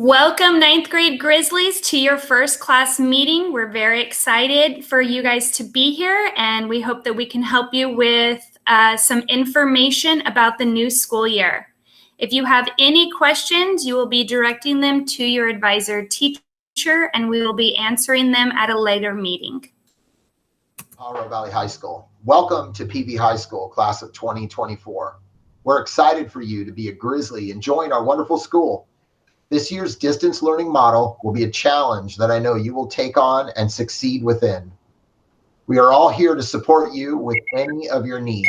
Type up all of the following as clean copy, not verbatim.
Welcome ninth grade Grizzlies to your first class meeting. We're very excited for you guys to be here, and we hope that we can help you with some information about the new school year. If you have any questions, you will be directing them to your advisor teacher, and we will be answering them at a later meeting. Colorado Valley High School. Welcome to PV High School, class of 2024. We're excited for you to be a Grizzly and join our wonderful school. This year's distance learning model will be a challenge that I know you will take on and succeed within. We are all here to support you with any of your needs.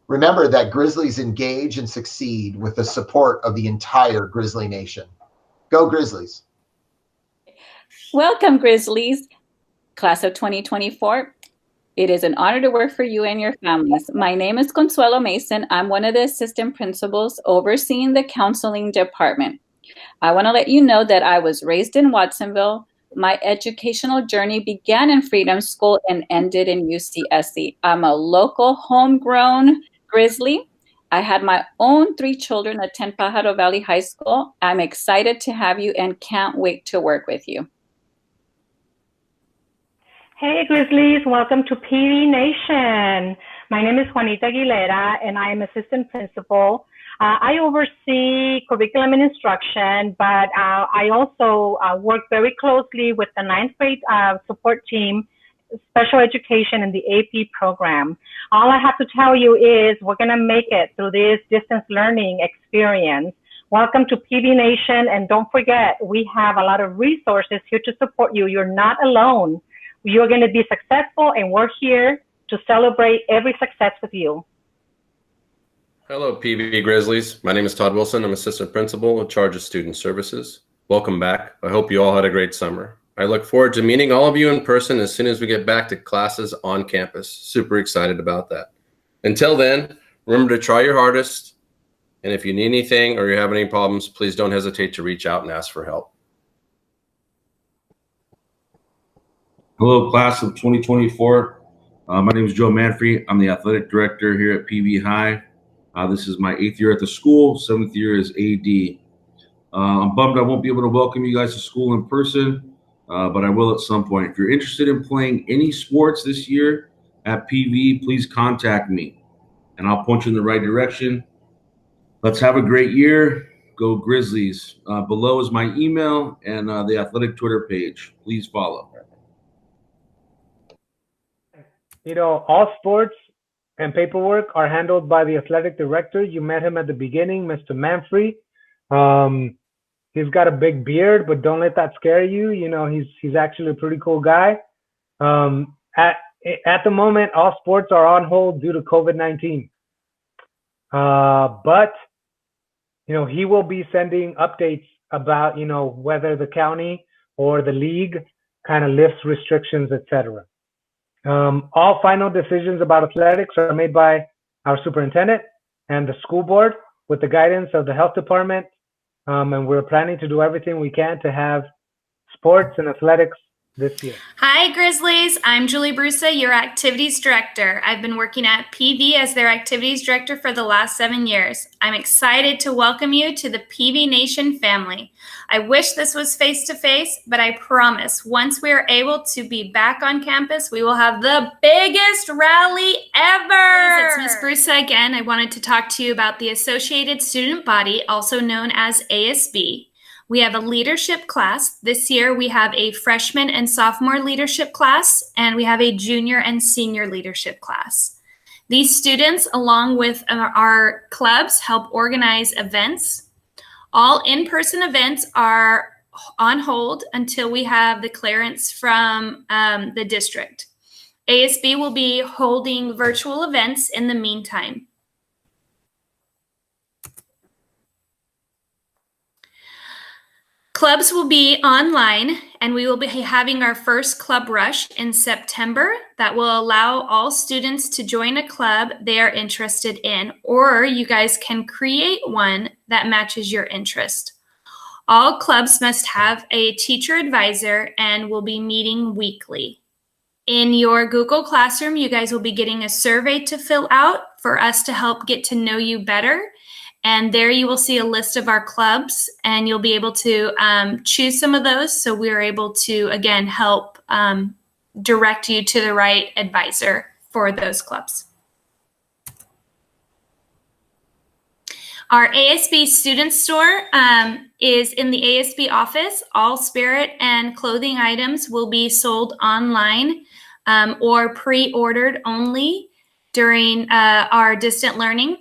Remember that Grizzlies engage and succeed with the support of the entire Grizzly Nation. Go Grizzlies! Welcome, Grizzlies, class of 2024. It is an honor to work for you and your families. My name is Consuelo Mason. I'm one of the assistant principals overseeing the counseling department. I want to let you know that I was raised in Watsonville. My educational journey began in Freedom School and ended in UCSC. I'm a local homegrown Grizzly. I had my own 3 children attend Pajaro Valley High School. I'm excited to have you and can't wait to work with you. Hey Grizzlies, welcome to PV Nation. My name is Juanita Aguilera and I am assistant principal. I oversee curriculum and instruction, but I also work very closely with the 9th grade support team, special education, and the AP program. All I have to tell you is we're going to make it through this distance learning experience. Welcome to PV Nation, and don't forget, we have a lot of resources here to support you. You're not alone. You're going to be successful, and we're here to celebrate every success with you. Hello, PV Grizzlies. My name is Todd Wilson. I'm assistant principal in charge of student services. Welcome back. I hope you all had a great summer. I look forward to meeting all of you in person as soon as we get back to classes on campus. Super excited about that. Until then, remember to try your hardest. And if you need anything or you have any problems, please don't hesitate to reach out and ask for help. Hello, class of 2024. My name is Joe Manfrey. I'm the athletic director here at PV High. This is my 8th year at the school, 7th year as AD. I'm bummed I won't be able to welcome you guys to school in person, but I will at some point. If you're interested in playing any sports this year at PV, please contact me and I'll point you in the right direction. Let's have a great year. Go Grizzlies. Below is my email and the athletic Twitter page. Please follow. You know, all sports and paperwork are handled by the athletic director. You met him at the beginning, Mr. Manfrey. He's got a big beard, but don't let that scare you. You know, he's actually a pretty cool guy. At the moment, all sports are on hold due to COVID-19. But, you know, he will be sending updates about, you know, whether the county or the league kind of lifts restrictions, etc. All final decisions about athletics are made by our superintendent and the school board with the guidance of the health department. And we're planning to do everything we can to have sports and athletics this year. Hi, Grizzlies. I'm Julie Brusa, your activities director. I've been working at PV as their activities director for the last 7 years. I'm excited to welcome you to the PV Nation family. I wish this was face-to-face, but I promise once we are able to be back on campus, we will have the biggest rally ever. It's Ms. Brusa again. I wanted to talk to you about the Associated Student Body, also known as ASB. We have a leadership class. This year we have a freshman and sophomore leadership class, and we have a junior and senior leadership class. These students, along with our clubs, help organize events. All in-person events are on hold until we have the clearance from the district. ASB will be holding virtual events in the meantime. Clubs will be online, and we will be having our first club rush in September that will allow all students to join a club they are interested in, or you guys can create one that matches your interest. All clubs must have a teacher advisor and will be meeting weekly. In your Google Classroom, you guys will be getting a survey to fill out for us to help get to know you better. And there you will see a list of our clubs, and you'll be able to choose some of those. So we're able to, again, help direct you to the right advisor for those clubs. Our ASB student store is in the ASB office. All spirit and clothing items will be sold online or pre-ordered only during our distant learning.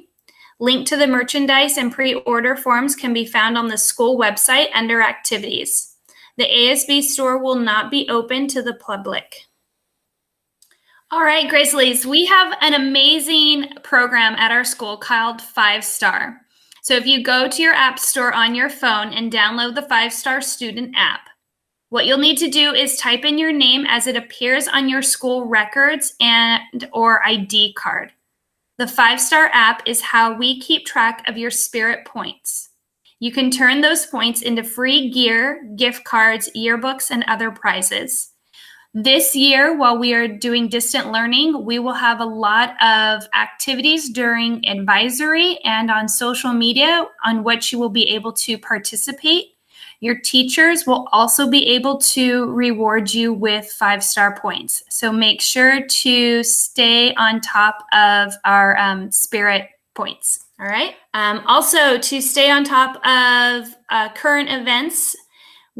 Link to the merchandise and pre-order forms can be found on the school website under activities. The ASB store will not be open to the public. All right, Grizzlies, we have an amazing program at our school called 5-Star. So if you go to your app store on your phone and download the 5-Star Student app, what you'll need to do is type in your name as it appears on your school records and or ID card. The 5-Star app is how we keep track of your spirit points. You can turn those points into free gear, gift cards, yearbooks, and other prizes. This year, while we are doing distant learning, we will have a lot of activities during advisory and on social media on which you will be able to participate. Your teachers will also be able to reward you with 5-star points. So make sure to stay on top of our spirit points. All right. Also, to stay on top of current events,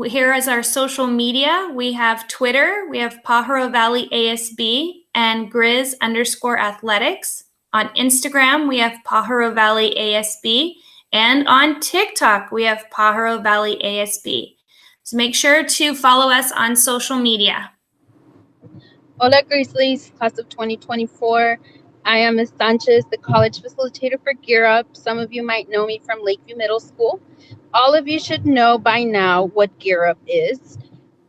here is our social media. We have Twitter. We have Pajaro Valley ASB and Grizz_athletics. On Instagram, we have Pajaro Valley ASB. And on TikTok, we have Pajaro Valley ASB. So make sure to follow us on social media. Hola Grizzlies, class of 2024. I am Ms. Sanchez, the college facilitator for Gear Up. Some of you might know me from Lakeview Middle School. All of you should know by now what Gear Up is.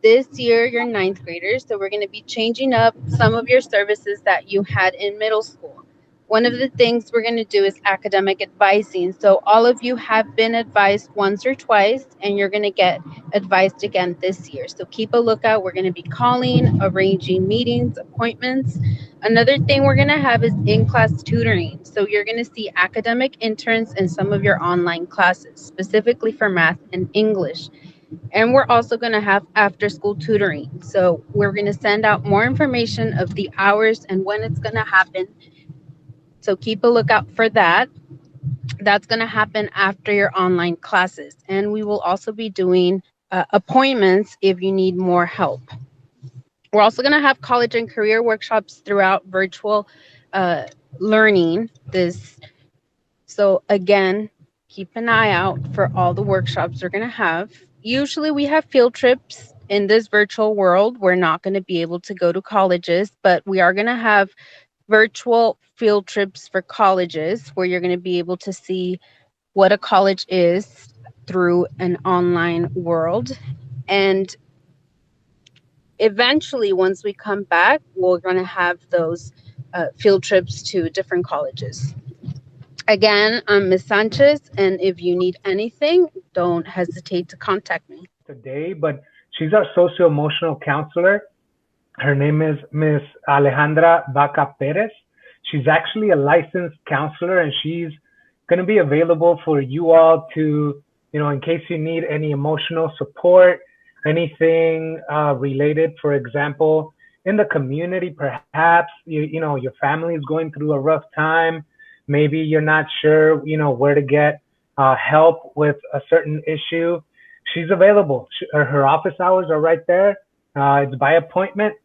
This year, you're 9th graders, so we're going to be changing up some of your services that you had in middle school. One of the things we're going to do is academic advising. So all of you have been advised once or twice, and you're going to get advised again this year. So keep a lookout. We're going to be calling, arranging meetings, appointments. Another thing we're going to have is in-class tutoring. So you're going to see academic interns in some of your online classes, specifically for math and English. And we're also going to have after-school tutoring. So we're going to send out more information of the hours and when it's going to happen. So keep a lookout for that. That's going to happen after your online classes. And we will also be doing appointments if you need more help. We're also going to have college and career workshops throughout virtual learning. So again, keep an eye out for all the workshops we're going to have. Usually we have field trips in this virtual world. We're not going to be able to go to colleges, but we are going to have virtual field trips for colleges where you're going to be able to see what a college is through an online world. And eventually, once we come back, we're going to have those field trips to different colleges. Again, I'm Ms. Sanchez, and if you need anything, don't hesitate to contact me. Today, but she's our socio-emotional counselor. Her name is Miss Alejandra Vaca Perez. She's actually a licensed counselor, and she's going to be available for you all to, in case you need any emotional support, anything related, for example, in the community, perhaps, your family is going through a rough time. Maybe you're not sure, where to get help with a certain issue. She's available. Her office hours are right there. It's by appointment,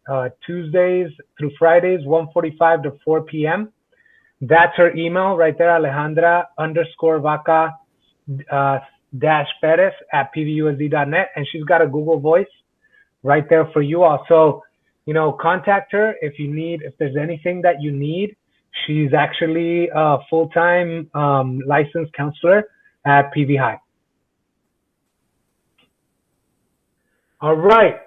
Tuesdays through Fridays, 1:45 to 4 p.m. That's her email right there, Alejandra_Vaca Perez at pvusd.net. And she's got a Google Voice right there for you all. So, contact her if there's anything that you need. She's actually a full-time licensed counselor at PV High. All right.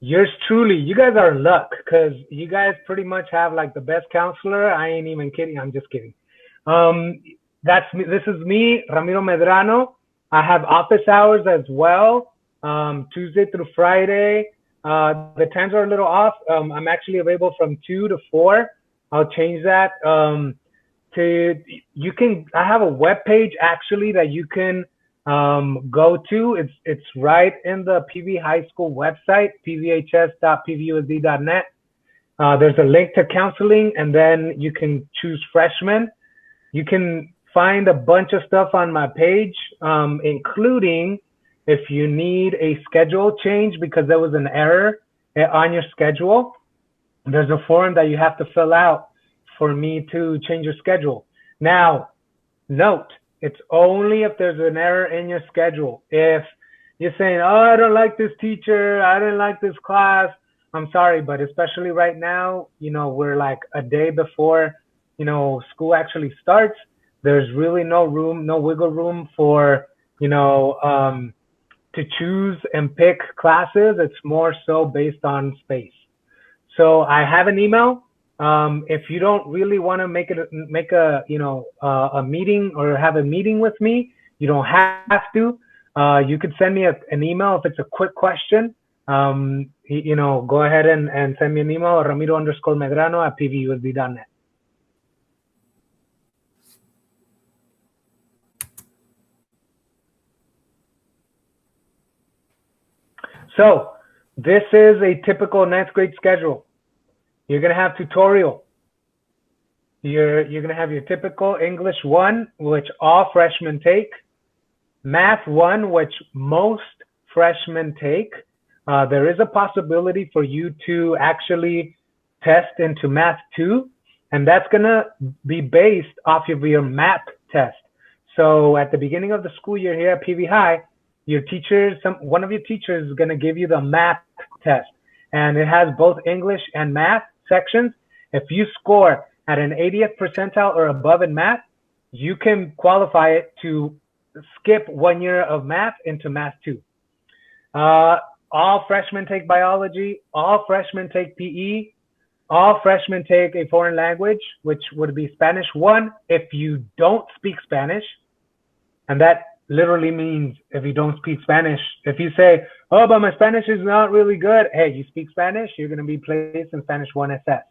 Yours truly, you guys are in luck because you guys pretty much have like the best counselor. I ain't even kidding. I'm just kidding. That's me. This is me, Ramiro Medrano. I have office hours as well, Tuesday through Friday. The times are a little off. I'm actually available from 2 to 4. I'll change that. I have a web page actually that you can go to. It's right in the PV High School website, pvhs.pvusd.net. There's a link to counseling, and then you can choose Freshmen. You can find a bunch of stuff on my page, including if you need a schedule change because there was an error on your schedule. There's a form that you have to fill out for me to change your schedule. Now, note, it's only if there's an error in your schedule. If you're saying, oh, I don't like this teacher, I didn't like this class, I'm sorry, but especially right now, we're like a day before, school actually starts. There's really no wiggle room for, to choose and pick classes. It's more so based on space. So I have an email. If you don't really want to make a meeting or have a meeting with me, you don't have to. You could send me an email if it's a quick question. Go ahead and send me an email, Ramiro_Medrano@pvusd.net. So this is a typical ninth grade schedule. You're going to have tutorial. You're going to have your typical English 1, which all freshmen take. Math 1, which most freshmen take. There is a possibility for you to actually test into Math 2, and that's going to be based off of your MAP test. So at the beginning of the school year here at PV High, one of your teachers is going to give you the MAP test, and it has both English and Math sections. If you score at an 80th percentile or above in Math, you can qualify it to skip 1 year of Math into Math 2. All freshmen take biology. All freshmen take PE. All freshmen take a foreign language, which would be Spanish 1 if you don't speak Spanish. And that literally means if you don't speak Spanish. If you say, oh, but my Spanish is not really good. Hey, you speak Spanish, you're going to be placed in Spanish 1 SS.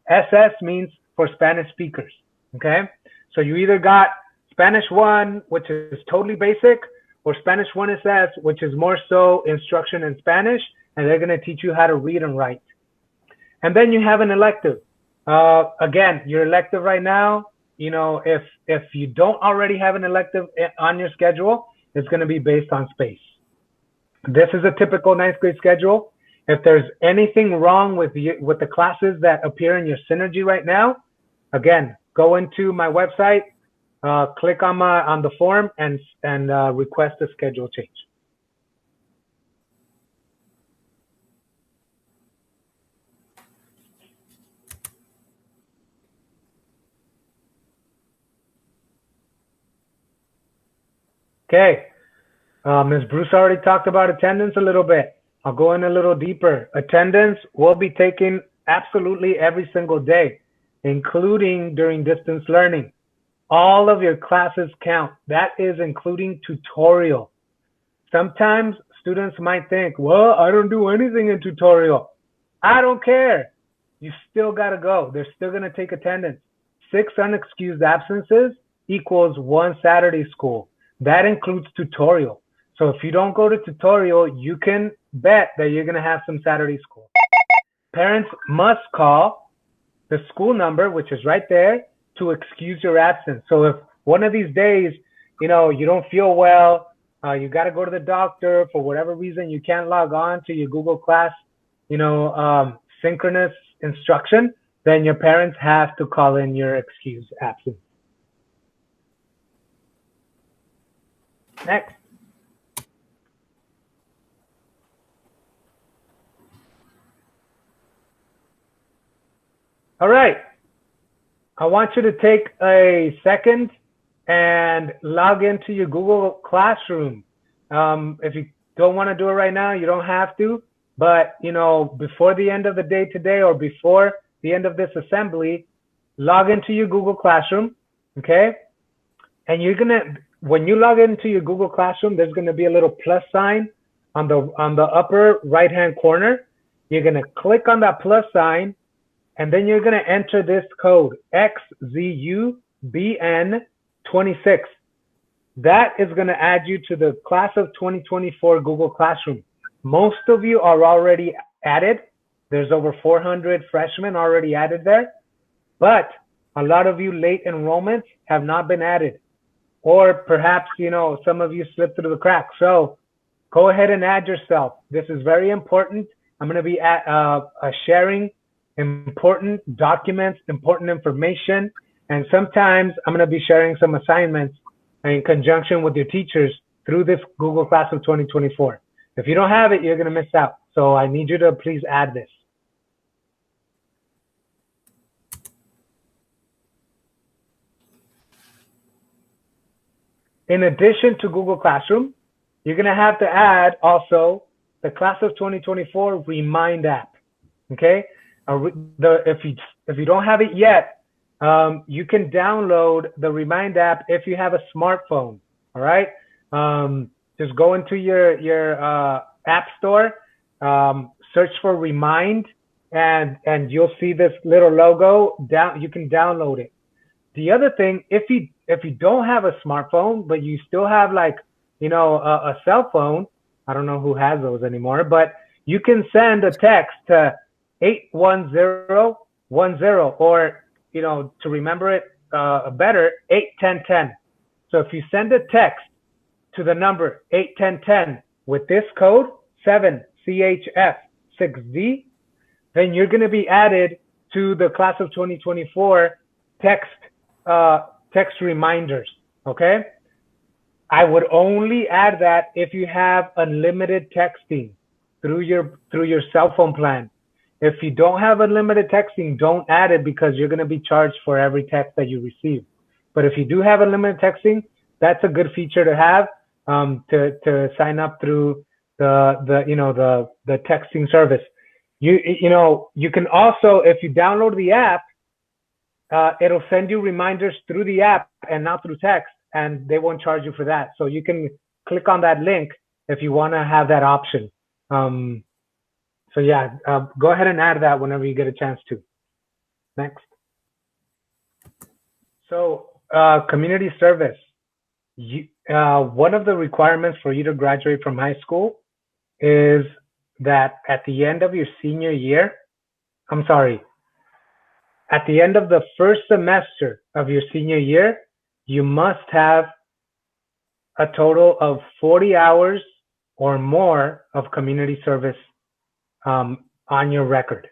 SS means for Spanish speakers, okay? So you either got Spanish 1, which is totally basic, or Spanish 1 SS, which is more so instruction in Spanish, and they're going to teach you how to read and write. And then you have an elective. Again, your elective right now, if you don't already have an elective on your schedule, it's going to be based on space. This is a typical ninth grade schedule. If there's anything wrong with the classes that appear in your Synergy right now, again, go into my website, click on the form, and request a schedule change. Okay, Ms. Bruce already talked about attendance a little bit. I'll go in a little deeper. Attendance will be taken absolutely every single day, including during distance learning. All of your classes count. That is including tutorial. Sometimes students might think, well, I don't do anything in tutorial. I don't care. You still got to go. They're still going to take attendance. 6 unexcused absences equals 1 Saturday school. That includes tutorial. So if you don't go to tutorial, you can bet that you're going to have some Saturday school. Parents must call the school number, which is right there, to excuse your absence. So if one of these days, you don't feel well, you got to go to the doctor for whatever reason, you can't log on to your Google Class, synchronous instruction, then your parents have to call in your excused absence. Next. All right. I want you to take a second and log into your Google Classroom. If you don't want to do it right now, you don't have to. But, before the end of the day today or before the end of this assembly, log into your Google Classroom, okay? And when you log into your Google Classroom, there's going to be a little plus sign on the upper right-hand corner. You're going to click on that plus sign, and then you're going to enter this code, XZU BN26. That is going to add you to the class of 2024 Google Classroom. Most of you are already added. There's over 400 freshmen already added there, but a lot of you late enrollments have not been added, or perhaps, some of you slipped through the cracks. So go ahead and add yourself. This is very important. I'm going to be sharing important documents, important information, and sometimes I'm going to be sharing some assignments in conjunction with your teachers through this Google Class of 2024. If you don't have it, you're going to miss out. So I need you to please add this. In addition to Google Classroom, you're going to have to add also the Class of 2024 Remind app. Okay? If you don't have it yet, you can download the Remind app if you have a smartphone. All right? Just go into your app store, search for Remind, and you'll see this little logo. You can download it. The other thing, if you don't have a smartphone, but you still have a cell phone, I don't know who has those anymore, but you can send a text to 81010, or to remember it better, 81010. So if you send a text to the number 81010 with this code 7CHF6D, then you're going to be added to the Class of 2024 text reminders. Okay, I would only add that if you have unlimited texting through your cell phone plan. If you don't have unlimited texting, don't add it, because you're going to be charged for every text that you receive. But if you do have unlimited texting, that's a good feature to have, to sign up through the texting service. You can also, if you download the app, it'll send you reminders through the app and not through text, and they won't charge you for that. So you can click on that link if you want to have that option. So yeah, go ahead and add that whenever you get a chance to. Next. So community service. One of the requirements for you to graduate from high school is that at the end of your senior year, at the end of the first semester of your senior year, you must have a total of 40 hours or more of community service on your record.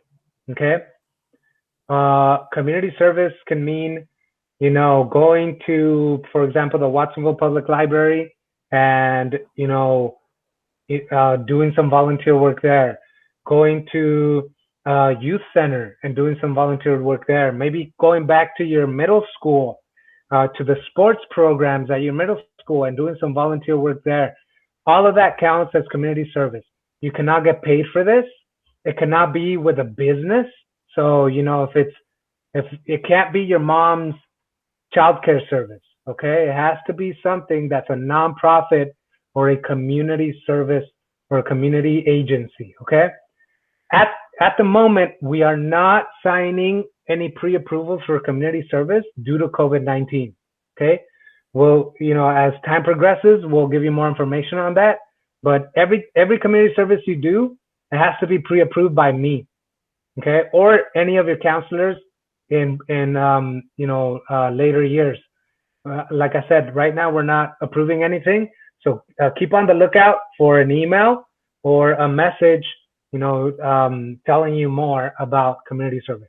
Okay? Community service can mean, going to, for example, the Watsonville Public Library and, doing some volunteer work there, going to youth center and doing some volunteer work there, maybe going back to your middle school, to the sports programs at your middle school and doing some volunteer work there. All of that counts as community service. You cannot get paid for this. It cannot be with a business. So, if it can't be your mom's childcare service, okay? It has to be something that's a nonprofit or a community service or a community agency, okay? At the moment, we are not signing any pre-approvals for community service due to COVID-19, okay? Well, as time progresses, we'll give you more information on that. But every community service you do, it has to be pre-approved by me, okay? Or any of your counselors in later years. Like I said, right now we're not approving anything. So keep on the lookout for an email or a message, telling you more about community service.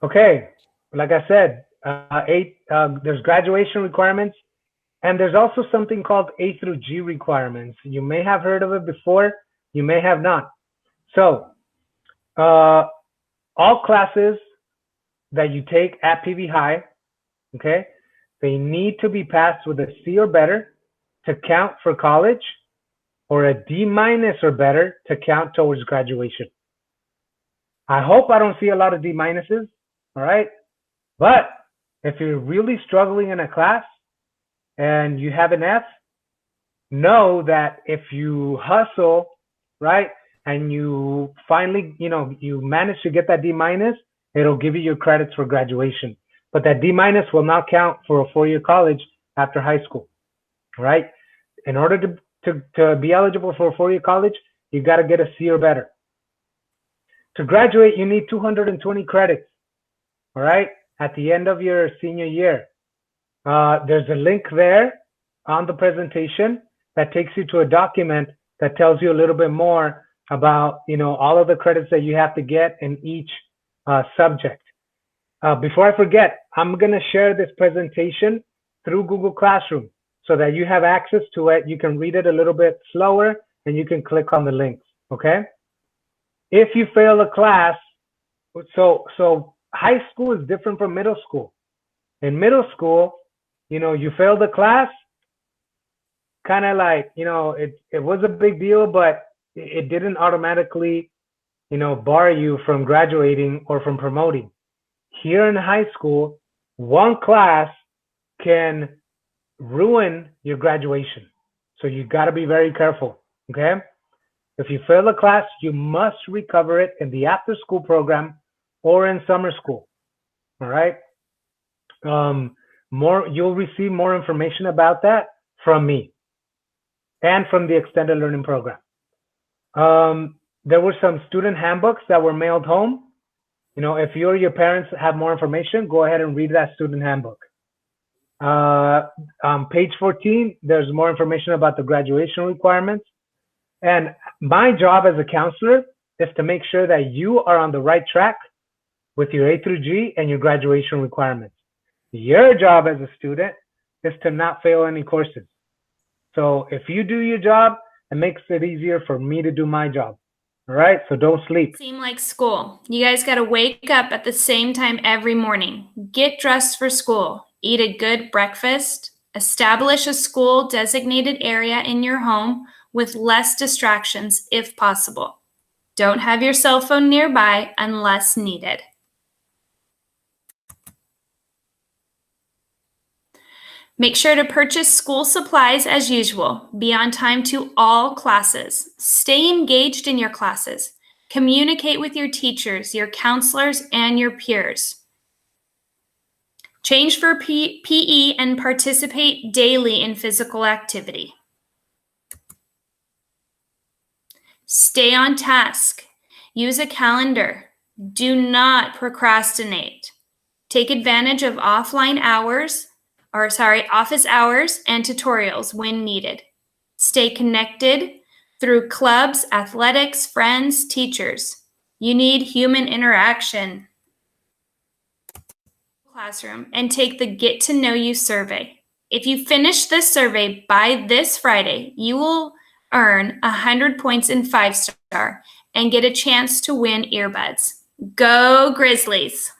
Okay, like I said, there's graduation requirements, and there's also something called A through G requirements. You may have heard of it before, you may have not. So, all classes that you take at PV High, okay, they need to be passed with a C or better to count for college, or a D- or better to count towards graduation. I hope I don't see a lot of D-, all right? But if you're really struggling in a class and you have an F, know that if you hustle, right, and you finally, you manage to get that D minus, it'll give you your credits for graduation. But that D minus will not count for a 4-year college after high school, right? In order to be eligible for a 4-year college, you got to get a C or better. To graduate, you need 220 credits, all right, at the end of your senior year. There's a link there on the presentation that takes you to a document that tells you a little bit more about, all of the credits that you have to get in each subject. Before I forget, I'm going to share this presentation through Google Classroom so that you have access to it. You can read it a little bit slower and you can click on the links, okay? If you fail a class, so high school is different from middle school. In middle school, you failed a class, kind of like, it was a big deal, but it didn't automatically, bar you from graduating or from promoting. Here in high school, one class can ruin your graduation. So you got to be very careful, okay? If you fail a class, you must recover it in the after-school program or in summer school, all right? You'll receive more information about that from me and from the extended learning program. There were some student handbooks that were mailed home. If you or your parents have more information, go ahead and read that student handbook. On page 14, there's more information about the graduation requirements. And my job as a counselor is to make sure that you are on the right track with your A through G and your graduation requirements. Your job as a student is to not fail any courses. So if you do your job, it makes it easier for me to do my job. All right, so don't sleep. Seem like school. You guys got to wake up at the same time every morning. Get dressed for school. Eat a good breakfast. Establish a school designated area in your home with less distractions if possible. Don't have your cell phone nearby unless needed. Make sure to purchase school supplies as usual. Be on time to all classes. Stay engaged in your classes. Communicate with your teachers, your counselors, and your peers. Change for PE and participate daily in physical activity. Stay on task. Use a calendar. Do not procrastinate. Take advantage of office hours and tutorials when needed. Stay connected through clubs, athletics, friends, teachers. You need human interaction. Classroom and take the Get to Know You survey. If you finish this survey by this Friday, you will earn 100 points in 5-star and get a chance to win earbuds. Go Grizzlies!